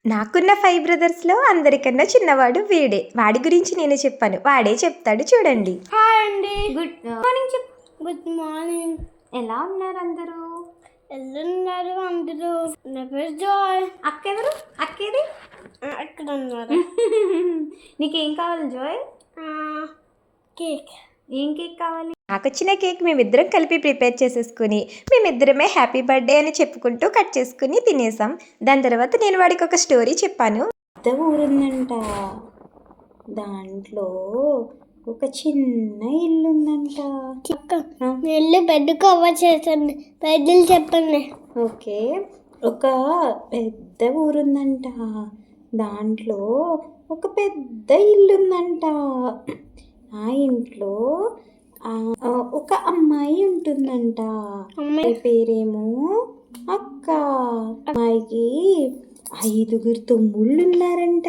నాకున్న 5 బ్రదర్స్‌లో అందరికన్నా చిన్నవాడు వీడే. వాడి గురించి నేను చెప్పను. వాడే చెప్తాడు చూడండి. హాయ్ అండి. గుడ్ మార్నింగ్ చెప్పు. Good morning. ఎలా ఉన్నారు అందరూ? ఎలా ఉన్నారు అందరూ? నా పేరు జాయ్. అక్కెవరు? అక్కేది? అక్కడ ఉన్నారు. నీకేం కావాలి జాయ్? కేక్. ఏం కేక్ కావాలి? నాకొచ్చిన కేక్ మేమిద్దరం కలిపి ప్రిపేర్ చేసేసుకుని మేమిద్దరమే హ్యాపీ బర్త్డే అని చెప్పుకుంటూ కట్ చేసుకుని తినేసాం. దాని తర్వాత నేను వాడికి ఒక స్టోరీ చెప్పాను. పెద్ద ఊరుందంట, దాంట్లో ఒక చిన్న ఇల్లుందంట. ఇల్లు బెడ్ కవర్ చేసండి. బెడ్లు చెప్పండి. ఓకే, ఒక పెద్ద ఊరుందంట, దాంట్లో ఒక పెద్ద ఇల్లుందంట. ఆ ఇంట్లో ఒక అమ్మాయి ఉంటుందంట. అమ్మాయి పేరేమో అక్క. అమ్మాయికి 5 తమ్ముళ్ళు ఉన్నారంట.